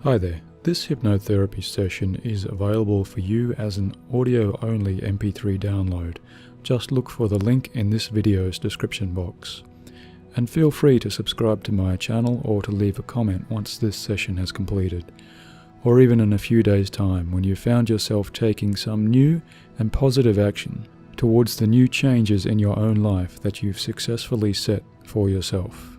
Hi there, this hypnotherapy session is available for you as an audio-only MP3 download. Just look for the link in this video's description box. And feel free to subscribe to my channel or to leave a comment once this session has completed, or even in a few days' time when you found yourself taking some new and positive action towards the new changes in your own life that you've successfully set for yourself.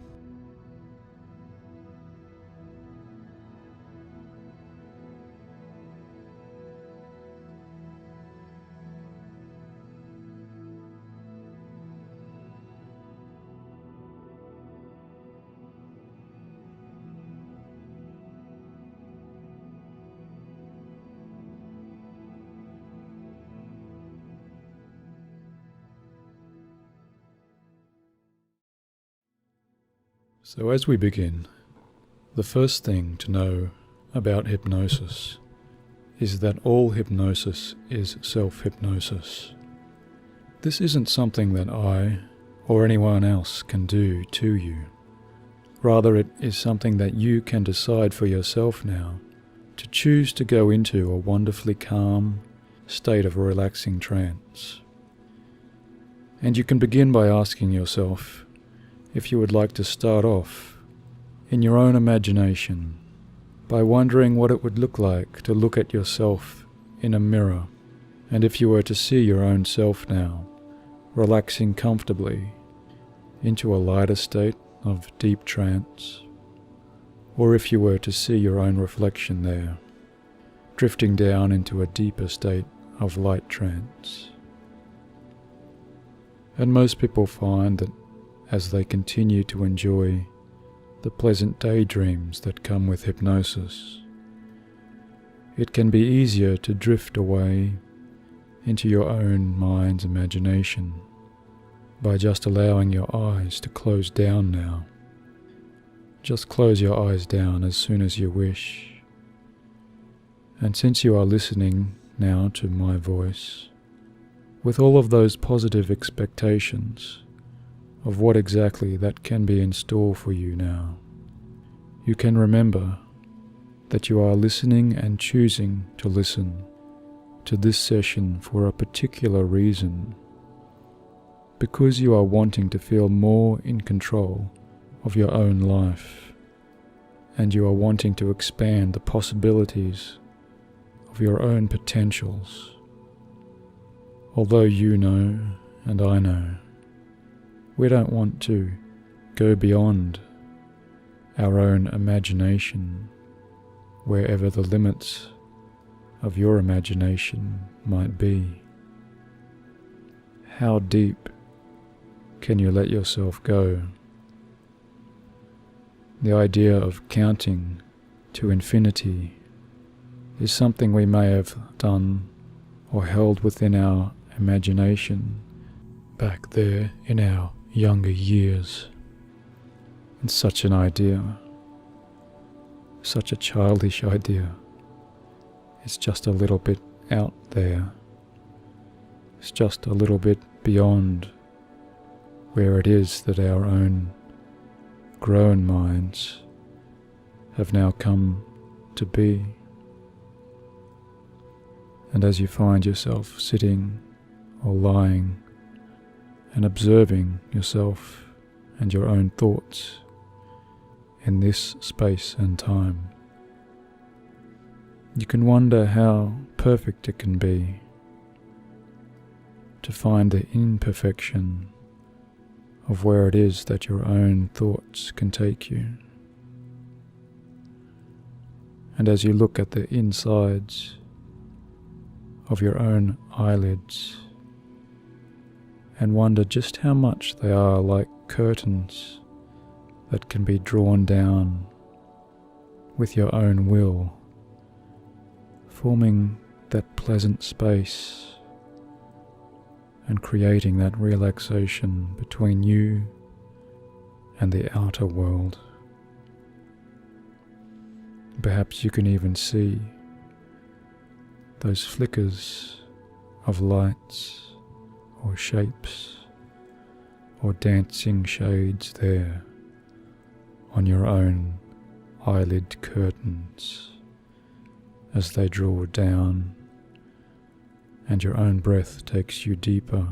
So as we begin, the first thing to know about hypnosis is that all hypnosis is self-hypnosis. This isn't something that I or anyone else can do to you. Rather, it is something that you can decide for yourself now to choose to go into a wonderfully calm state of a relaxing trance. And you can begin by asking yourself if you would like to start off in your own imagination by wondering what it would look like to look at yourself in a mirror, and if you were to see your own self now relaxing comfortably into a lighter state of deep trance, or if you were to see your own reflection there drifting down into a deeper state of light trance. And most people find that as they continue to enjoy the pleasant daydreams that come with hypnosis, it can be easier to drift away into your own mind's imagination by just allowing your eyes to close down now. Just close your eyes down as soon as you wish. And since you are listening now to my voice, with all of those positive expectations of what exactly that can be in store for you now, you can remember that you are listening and choosing to listen to this session for a particular reason, because you are wanting to feel more in control of your own life, and you are wanting to expand the possibilities of your own potentials. Although you know, and I know, we don't want to go beyond our own imagination, wherever the limits of your imagination might be. How deep can you let yourself go? The idea of counting to infinity is something we may have done or held within our imagination back there in our younger years. And such an idea, such a childish idea, it's just a little bit out there. It's just a little bit beyond where it is that our own grown minds have now come to be. And as you find yourself sitting or lying and observing yourself and your own thoughts in this space and time, you can wonder how perfect it can be to find the imperfection of where it is that your own thoughts can take you. And as you look at the insides of your own eyelids and wonder just how much they are like curtains that can be drawn down with your own will, forming that pleasant space and creating that relaxation between you and the outer world. Perhaps you can even see those flickers of lights or shapes or dancing shades there on your own eyelid curtains. as they draw down, and your own breath takes you deeper,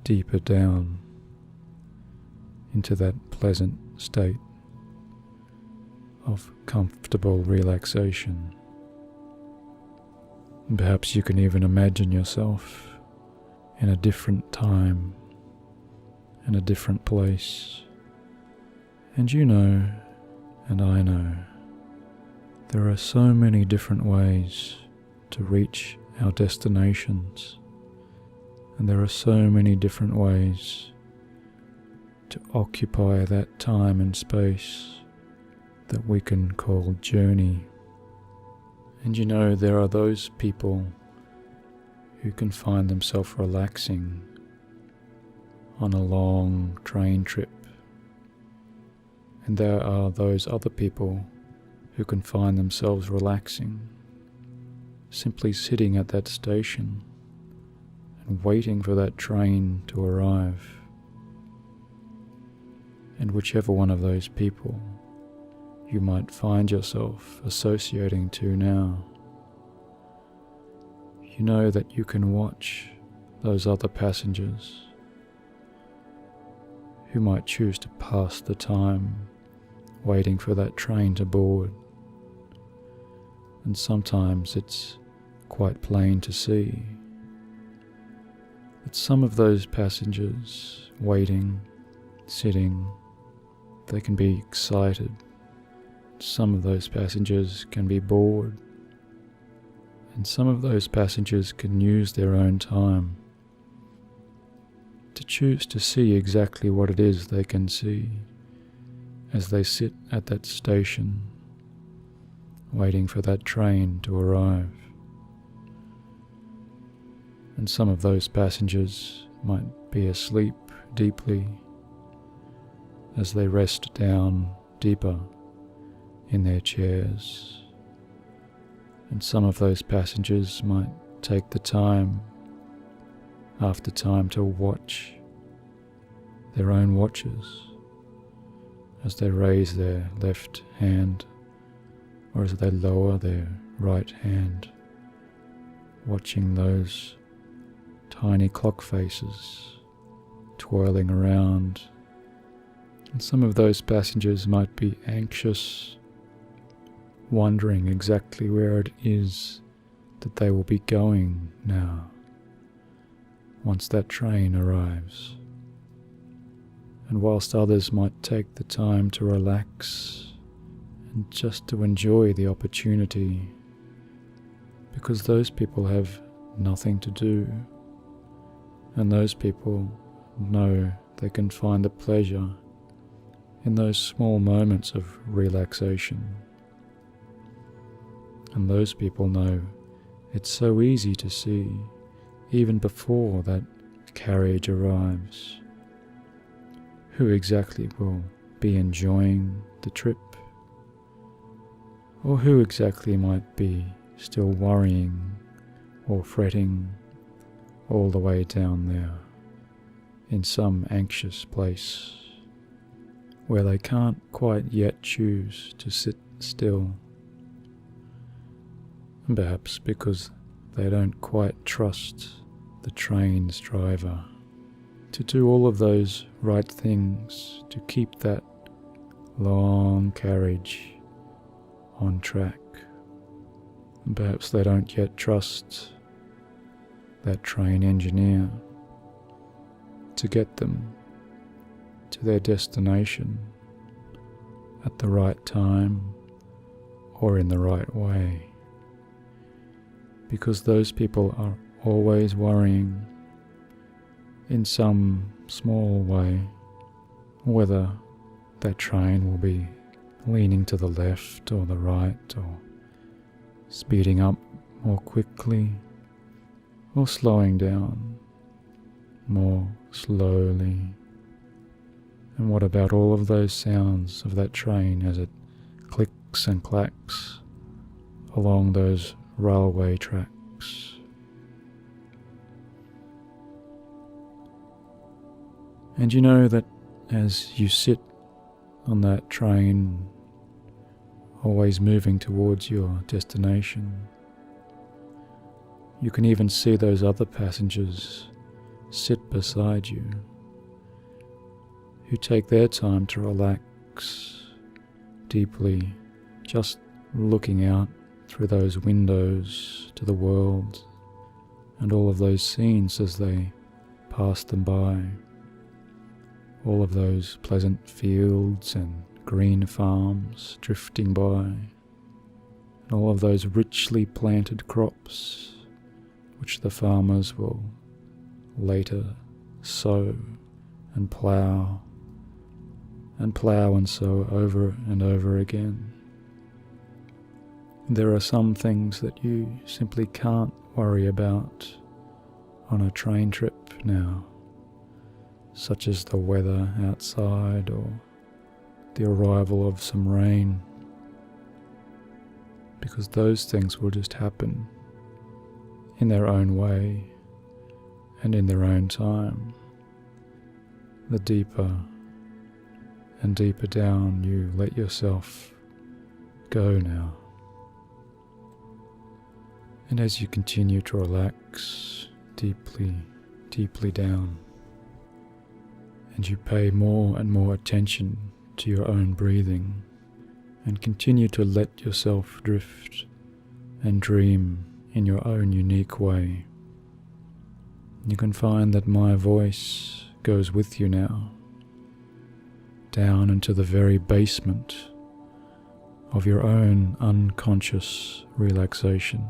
deeper down into that pleasant state of comfortable relaxation. And perhaps you can even imagine yourself in a different time, in a different place. And you know, and I know, there are so many different ways to reach our destinations, and there are so many different ways to occupy that time and space that we can call journey. And you know, there are those people who can find themselves relaxing on a long train trip, and there are those other people who can find themselves relaxing simply sitting at that station and waiting for that train to arrive. And whichever one of those people you might find yourself associating to now, you know that you can watch those other passengers who might choose to pass the time waiting for that train to board. And sometimes it's quite plain to see that some of those passengers waiting, sitting, they can be excited. Some of those passengers can be bored, and some of those passengers can use their own time to choose to see exactly what it is they can see as they sit at that station waiting for that train to arrive. And some of those passengers might be asleep deeply as they rest down deeper in their chairs. And some of those passengers might take the time after time to watch their own watches as they raise their left hand or as they lower their right hand, watching those tiny clock faces twirling around. And some of those passengers might be anxious, wondering exactly where it is that they will be going now, once that train arrives. And whilst others might take the time to relax and just to enjoy the opportunity, because those people have nothing to do, and those people know they can find the pleasure in those small moments of relaxation. And those people know it's so easy to see, even before that carriage arrives, who exactly will be enjoying the trip, or who exactly might be still worrying or fretting all the way down there in some anxious place where they can't quite yet choose to sit still. And perhaps because they don't quite trust the train's driver to do all of those right things to keep that long carriage on track. And perhaps they don't yet trust that train engineer to get them to their destination at the right time or in the right way. Because those people are always worrying in some small way whether that train will be leaning to the left or the right, or speeding up more quickly, or slowing down more slowly. And what about all of those sounds of that train as it clicks and clacks along those railway tracks? And you know that as you sit on that train always moving towards your destination. You can even see those other passengers sit beside you, who take their time to relax deeply, just looking out through those windows to the world and all of those scenes as they pass them by. All of those pleasant fields and green farms drifting by, and all of those richly planted crops which the farmers will later sow and plough and sow over and over again. There are some things that you simply can't worry about on a train trip now, such as the weather outside or the arrival of some rain, because those things will just happen in their own way and in their own time. The deeper and deeper down you let yourself go now. And as you continue to relax deeply, deeply down, and you pay more and more attention to your own breathing, and continue to let yourself drift and dream in your own unique way, you can find that my voice goes with you now, down into the very basement of your own unconscious relaxation.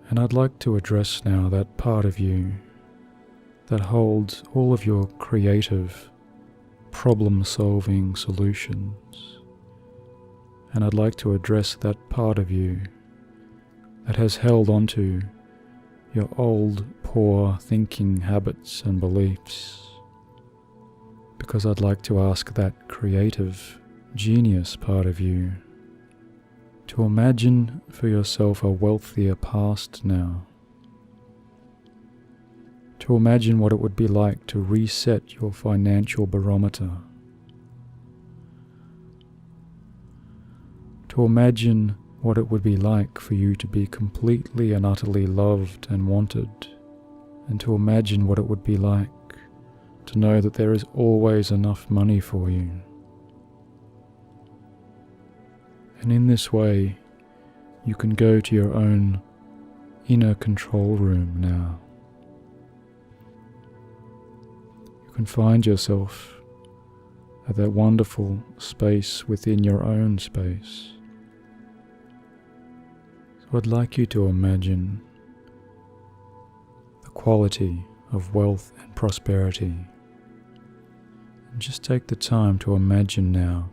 And I'd like to address now that part of you that holds all of your creative, problem-solving solutions. And I'd like to address that part of you that has held onto your old, poor thinking habits and beliefs. Because I'd like to ask that creative, genius part of you to imagine for yourself a wealthier past now. To imagine what it would be like to reset your financial barometer. To imagine what it would be like for you to be completely and utterly loved and wanted. And to imagine what it would be like to know that there is always enough money for you. And in this way, you can go to your own inner control room now. You can find yourself at that wonderful space within your own space. So I'd like you to imagine the quality of wealth and prosperity. And just take the time to imagine now.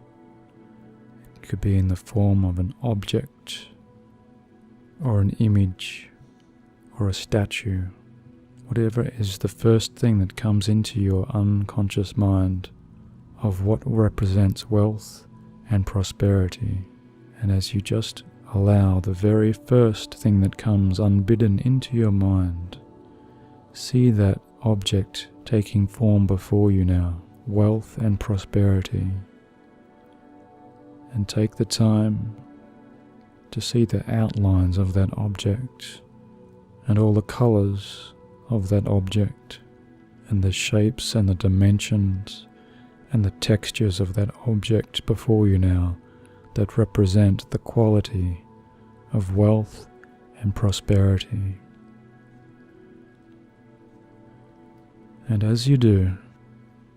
It could be in the form of an object, or an image, or a statue. Whatever is the first thing that comes into your unconscious mind of what represents wealth and prosperity. And as you just allow the very first thing that comes unbidden into your mind, see that object taking form before you now, wealth and prosperity. And take the time to see the outlines of that object and all the colors of that object and the shapes and the dimensions and the textures of that object before you now that represent the quality of wealth and prosperity. And as you do,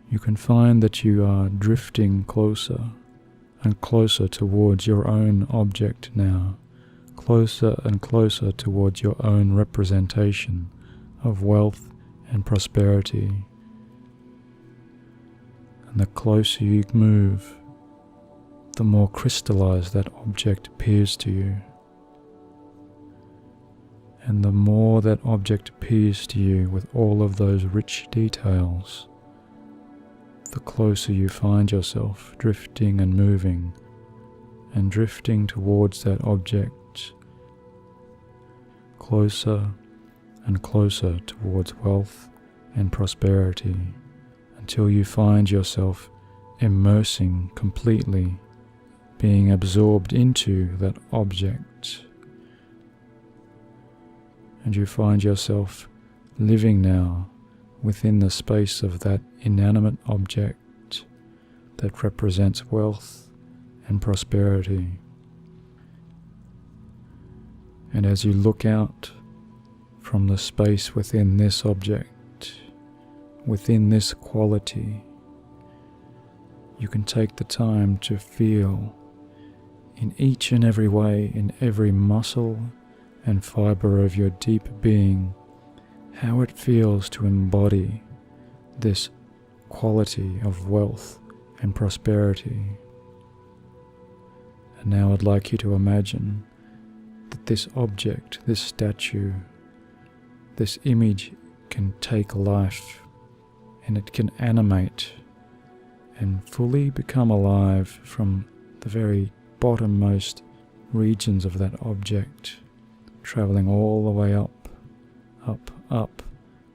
you can find that you are drifting closer and closer towards your own object now, closer and closer towards your own representation of wealth and prosperity. And the closer you move, the more crystallized that object appears to you. And the more that object appears to you with all of those rich details, the closer you find yourself drifting and moving and drifting towards that object, closer and closer towards wealth and prosperity, until you find yourself immersing completely, being absorbed into that object. And you find yourself living now within the space of that inanimate object that represents wealth and prosperity. And as you look out from the space within this object, within this quality, you can take the time to feel in each and every way, in every muscle and fiber of your deep being, how it feels to embody this quality of wealth and prosperity. And now I'd like you to imagine that this object, this statue, this image can take life, and it can animate and fully become alive from the very bottommost regions of that object, traveling all the way up,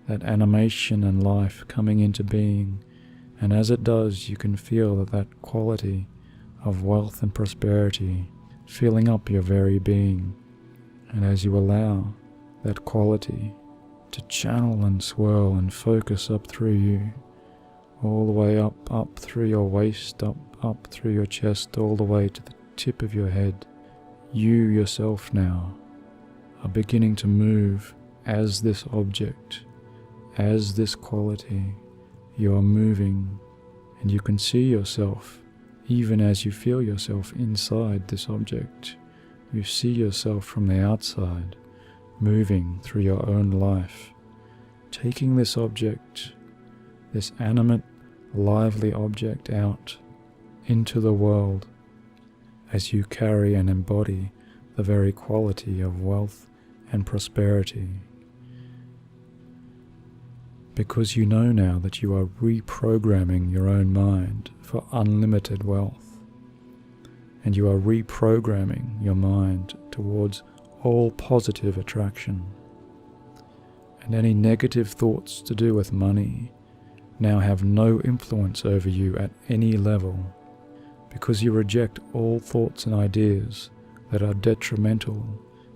that animation and life coming into being. And as it does, you can feel that quality of wealth and prosperity filling up your very being. And as you allow that quality to channel and swirl and focus up through you, all the way up through your waist, up through your chest, all the way to the tip of your head, you yourself now are beginning to move as this object, as this quality. You are moving, and you can see yourself even as you feel yourself inside this object. You see yourself from the outside, moving through your own life, taking this object, this animate, lively object, out into the world as you carry and embody the very quality of wealth and prosperity. Because you know now that you are reprogramming your own mind for unlimited wealth, and you are reprogramming your mind towards all positive attraction. And any negative thoughts to do with money now have no influence over you at any level, because you reject all thoughts and ideas that are detrimental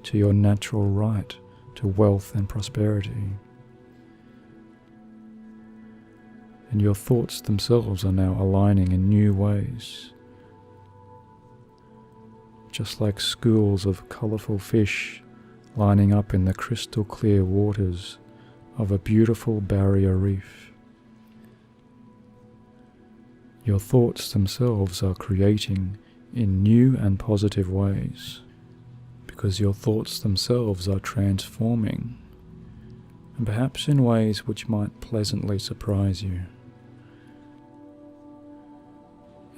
to your natural right to wealth and prosperity. And your thoughts themselves are now aligning in new ways, just like schools of colourful fish lining up in the crystal clear waters of a beautiful barrier reef. Your thoughts themselves are creating in new and positive ways, because your thoughts themselves are transforming, and perhaps in ways which might pleasantly surprise you.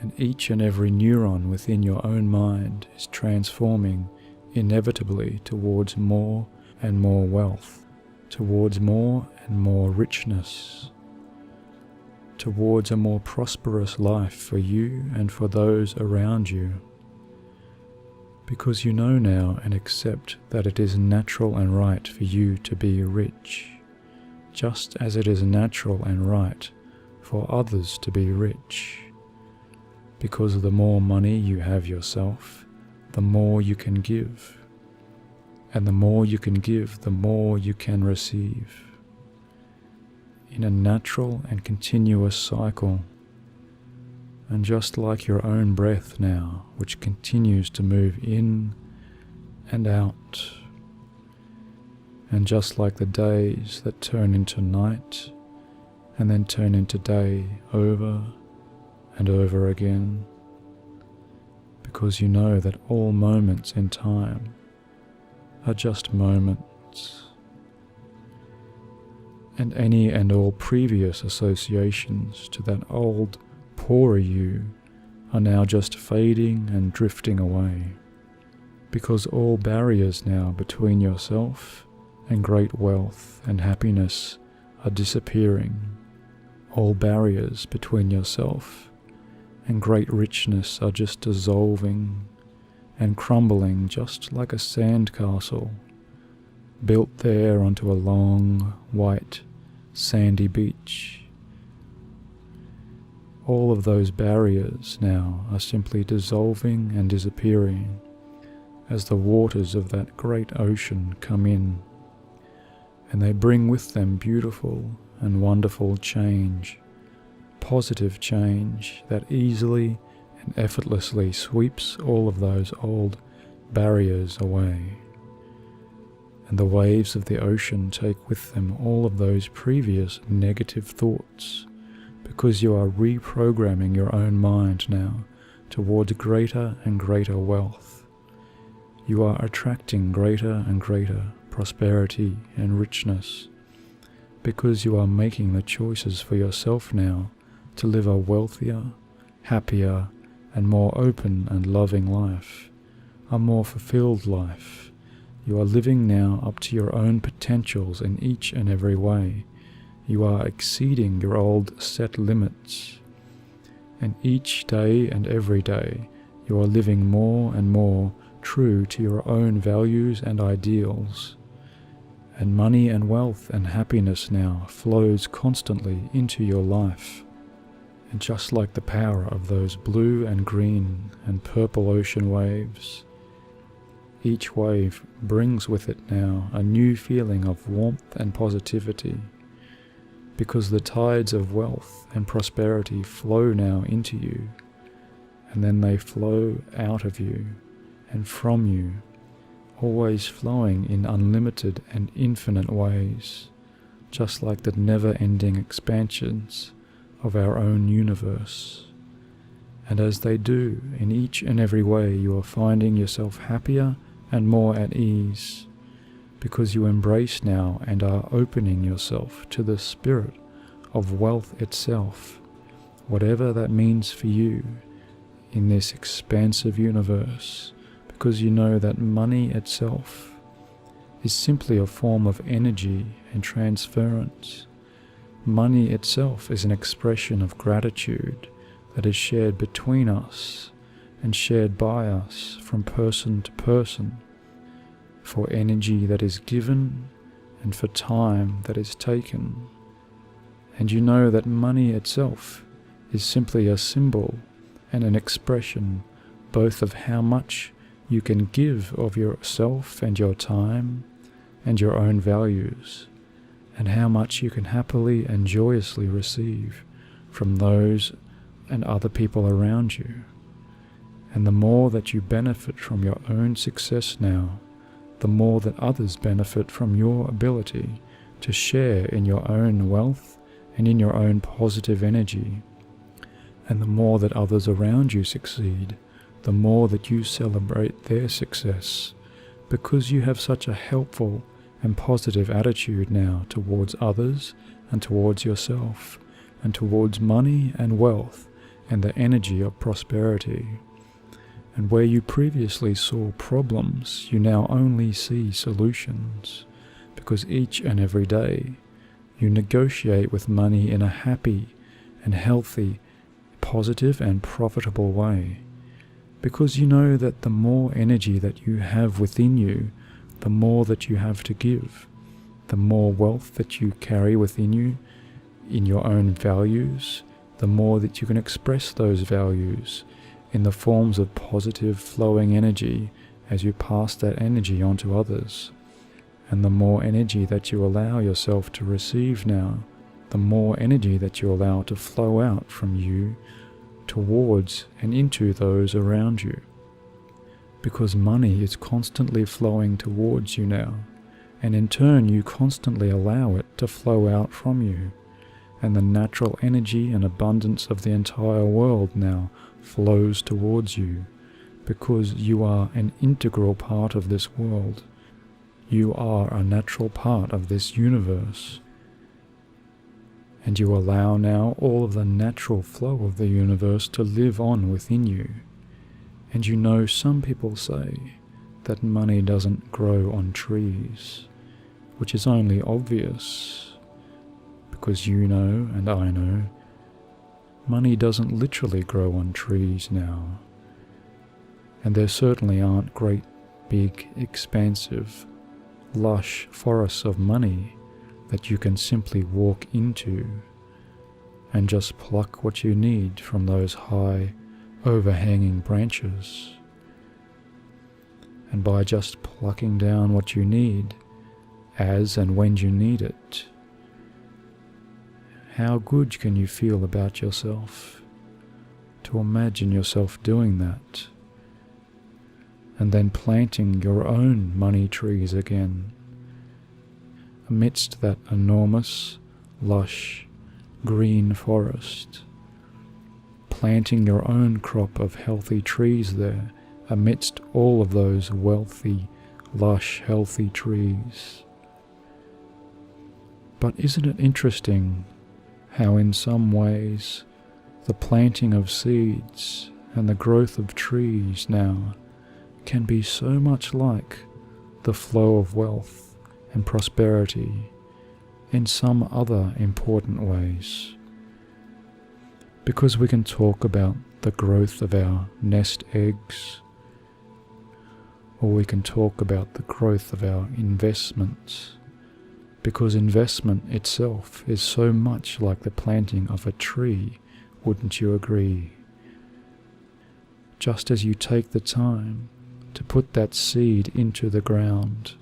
And each and every neuron within your own mind is transforming inevitably towards more and more wealth, towards more and more richness, towards a more prosperous life for you and for those around you. Because you know now and accept that it is natural and right for you to be rich, just as it is natural and right for others to be rich. Because the more money you have yourself, the more you can give. And the more you can give, the more you can receive. In a natural and continuous cycle. And just like your own breath now, which continues to move in and out. And just like the days that turn into night and then turn into day over and over again, because you know that all moments in time are just moments, and any and all previous associations to that old, poorer you are now just fading and drifting away, because all barriers now between yourself and great wealth and happiness are disappearing. All barriers between yourself and great richness are just dissolving and crumbling, just like a sandcastle built there onto a long, white, sandy beach. All of those barriers now are simply dissolving and disappearing as the waters of that great ocean come in, and they bring with them beautiful and wonderful change, positive change that easily and effortlessly sweeps all of those old barriers away. And the waves of the ocean take with them all of those previous negative thoughts, because you are reprogramming your own mind now towards greater and greater wealth. You are attracting greater and greater prosperity and richness, because you are making the choices for yourself now to live a wealthier, happier, and more open and loving life, a more fulfilled life. You are living now up to your own potentials in each and every way. You are exceeding your old set limits. And each day and every day, you are living more and more true to your own values and ideals. And money and wealth and happiness now flows constantly into your life. And just like the power of those blue and green and purple ocean waves, each wave brings with it now a new feeling of warmth and positivity, because the tides of wealth and prosperity flow now into you, and then they flow out of you and from you, always flowing in unlimited and infinite ways, just like the never-ending expansions of our own universe. And as they do, in each and every way, you are finding yourself happier and more at ease, because you embrace now and are opening yourself to the spirit of wealth itself, whatever that means for you in this expansive universe, because you know that money itself is simply a form of energy and transference. Money itself is an expression of gratitude that is shared between us and shared by us from person to person, for energy that is given and for time that is taken. And you know that money itself is simply a symbol and an expression both of how much you can give of yourself and your time and your own values, and how much you can happily and joyously receive from those and other people around you. And the more that you benefit from your own success now, the more that others benefit from your ability to share in your own wealth and in your own positive energy. And the more that others around you succeed, the more that you celebrate their success, because you have such a helpful and positive attitude now towards others and towards yourself and towards money and wealth and the energy of prosperity. And where you previously saw problems, you now only see solutions, because each and every day you negotiate with money in a happy and healthy, positive and profitable way, because you know that the more energy that you have within you, the more that you have to give, the more wealth that you carry within you in your own values, the more that you can express those values in the forms of positive flowing energy as you pass that energy on to others. And the more energy that you allow yourself to receive now, the more energy that you allow to flow out from you towards and into those around you. Because money is constantly flowing towards you now, and in turn you constantly allow it to flow out from you, and the natural energy and abundance of the entire world now flows towards you, because you are an integral part of this world. You are a natural part of this universe, and you allow now all of the natural flow of the universe to live on within you. And you know, some people say that money doesn't grow on trees, which is only obvious, because you know and I know money doesn't literally grow on trees now, and there certainly aren't great, big, expansive, lush forests of money that you can simply walk into and just pluck what you need from those high, overhanging branches. And by just plucking down what you need, as and when you need it, how good can you feel about yourself to imagine yourself doing that, and then planting your own money trees again, amidst that enormous, lush, green forest, planting your own crop of healthy trees there amidst all of those wealthy, lush, healthy trees. But isn't it interesting how in some ways the planting of seeds and the growth of trees now can be so much like the flow of wealth and prosperity in some other important ways? Because we can talk about the growth of our nest eggs, or we can talk about the growth of our investments, because investment itself is so much like the planting of a tree, wouldn't you agree? Just as you take the time to put that seed into the ground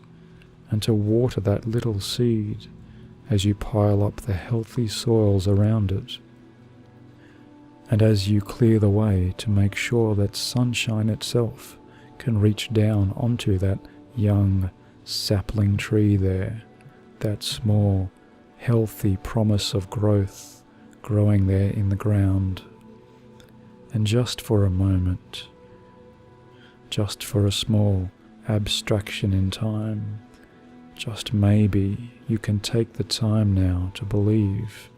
and to water that little seed as you pile up the healthy soils around it, and as you clear the way to make sure that sunshine itself can reach down onto that young sapling tree there, that small, healthy promise of growth growing there in the ground. And just for a moment, just for a small abstraction in time, just maybe you can take the time now to believe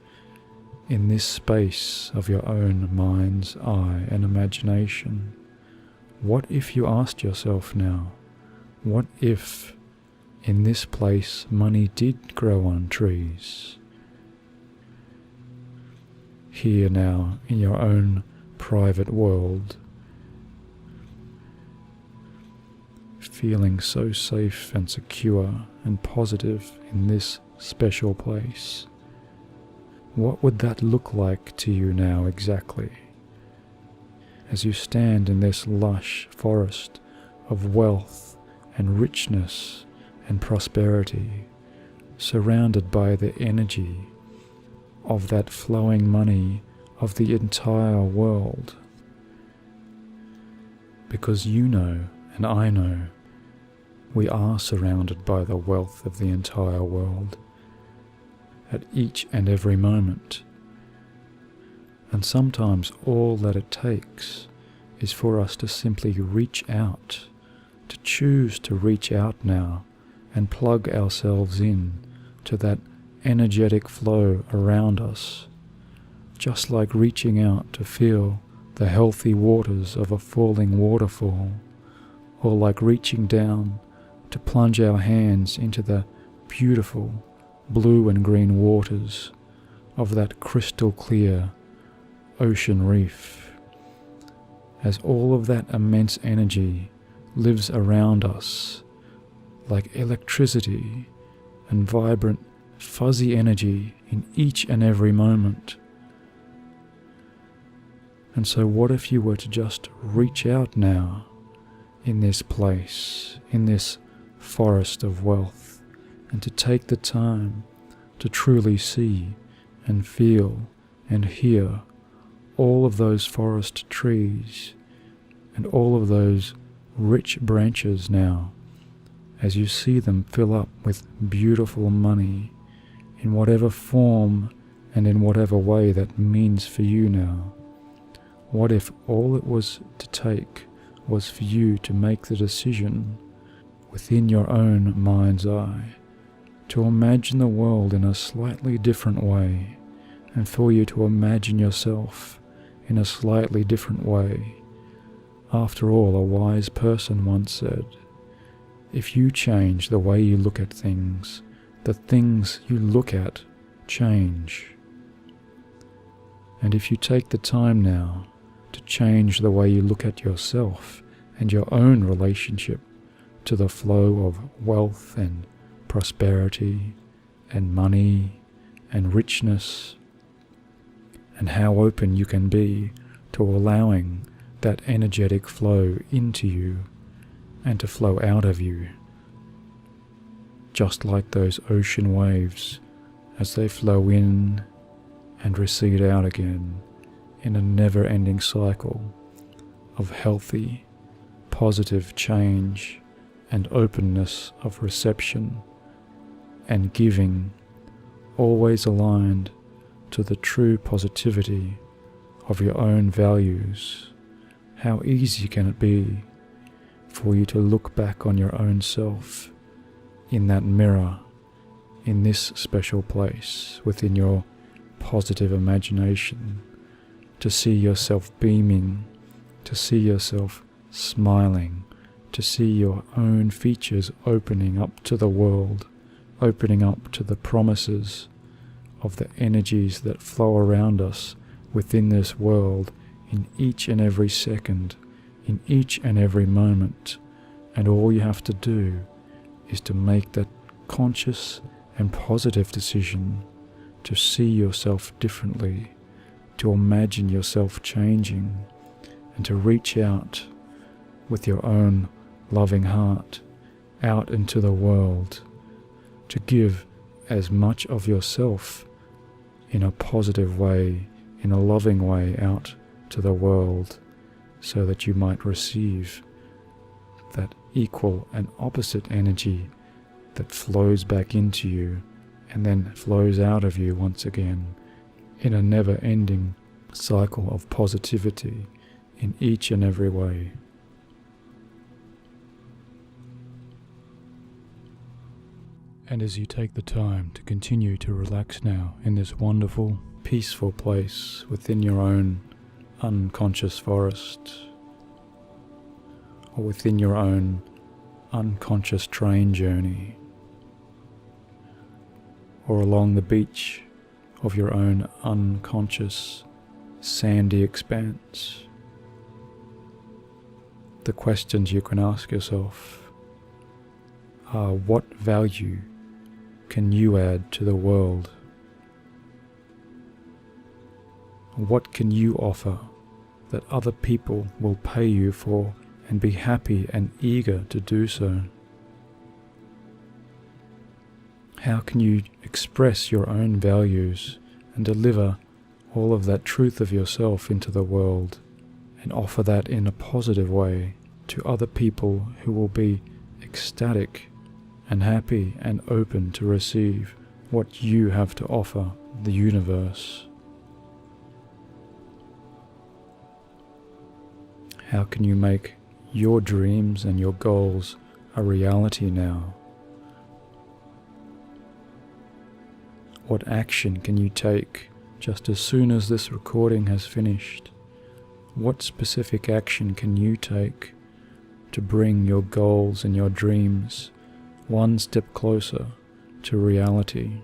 in this space of your own mind's eye and imagination. What if you asked yourself now, what if in this place money did grow on trees? Here now in your own private world, feeling so safe and secure and positive in this special place. What would that look like to you now exactly? As you stand in this lush forest of wealth and richness and prosperity, surrounded by the energy of that flowing money of the entire world. Because you know, and I know, we are surrounded by the wealth of the entire world at each and every moment. And sometimes all that it takes is for us to simply reach out, to choose to reach out now and plug ourselves in to that energetic flow around us, just like reaching out to feel the healthy waters of a falling waterfall, or like reaching down to plunge our hands into the beautiful blue and green waters of that crystal clear ocean reef, as all of that immense energy lives around us like electricity and vibrant fuzzy energy in each and every moment. And so what if you were to just reach out now in this place, in this forest of wealth, and to take the time to truly see and feel and hear all of those forest trees and all of those rich branches now, as you see them fill up with beautiful money in whatever form and in whatever way that means for you now. What if all it was to take was for you to make the decision within your own mind's eye to imagine the world in a slightly different way, and for you to imagine yourself in a slightly different way? After all, a wise person once said, if you change the way you look at things, the things you look at change. And if you take the time now to change the way you look at yourself and your own relationship to the flow of wealth and prosperity and money and richness, and how open you can be to allowing that energetic flow into you and to flow out of you, just like those ocean waves as they flow in and recede out again in a never-ending cycle of healthy, positive change and openness of reception and giving, always aligned to the true positivity of your own values. How easy can it be for you to look back on your own self in that mirror, in this special place within your positive imagination, to see yourself beaming, to see yourself smiling, to see your own features opening up to the world, opening up to the promises of the energies that flow around us within this world in each and every second, in each and every moment. And all you have to do is to make that conscious and positive decision to see yourself differently, to imagine yourself changing, and to reach out with your own loving heart out into the world, to give as much of yourself in a positive way, in a loving way out to the world, so that you might receive that equal and opposite energy that flows back into you and then flows out of you once again in a never-ending cycle of positivity in each and every way. And as you take the time to continue to relax now in this wonderful, peaceful place within your own unconscious forest, or within your own unconscious train journey, or along the beach of your own unconscious sandy expanse, the questions you can ask yourself are: what value can you add to the world? What can you offer that other people will pay you for and be happy and eager to do so? How can you express your own values and deliver all of that truth of yourself into the world and offer that in a positive way to other people who will be ecstatic and happy and open to receive what you have to offer the universe? How can you make your dreams and your goals a reality now? What action can you take just as soon as this recording has finished? What specific action can you take to bring your goals and your dreams one step closer to reality?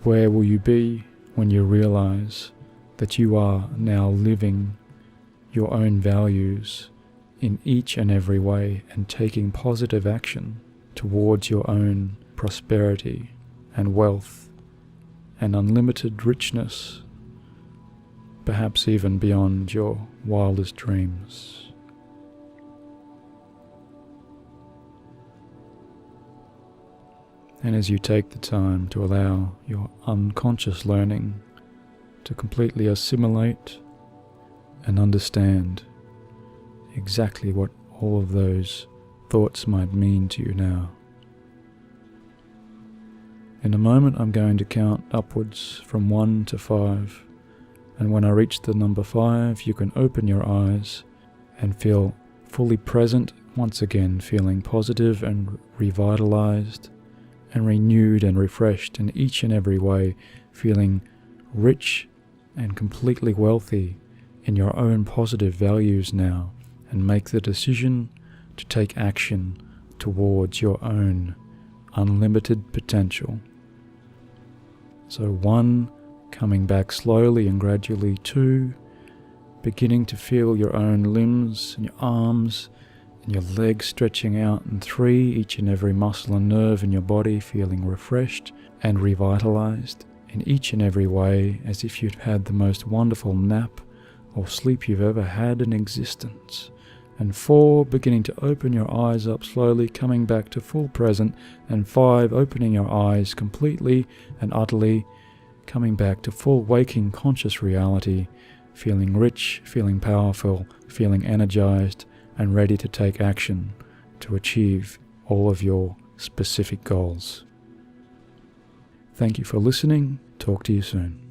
Where will you be when you realize that you are now living your own values in each and every way and taking positive action towards your own prosperity and wealth and unlimited richness, perhaps even beyond your wildest dreams? And as you take the time to allow your unconscious learning to completely assimilate and understand exactly what all of those thoughts might mean to you now. In a moment I'm going to count upwards from 1 to 5, and when I reach the number 5 you can open your eyes and feel fully present once again, feeling positive and revitalized and renewed and refreshed in each and every way, feeling rich and completely wealthy in your own positive values now, and make the decision to take action towards your own unlimited potential. So 1, coming back slowly and gradually. 2, beginning to feel your own limbs and your arms and your legs stretching out. And 3, each and every muscle and nerve in your body feeling refreshed and revitalized in each and every way, as if you'd had the most wonderful nap or sleep you've ever had in existence. And 4, beginning to open your eyes up slowly, coming back to full present. And 5, opening your eyes completely and utterly, coming back to full waking conscious reality, feeling rich, feeling powerful, feeling energized, and ready to take action to achieve all of your specific goals. Thank you for listening. Talk to you soon.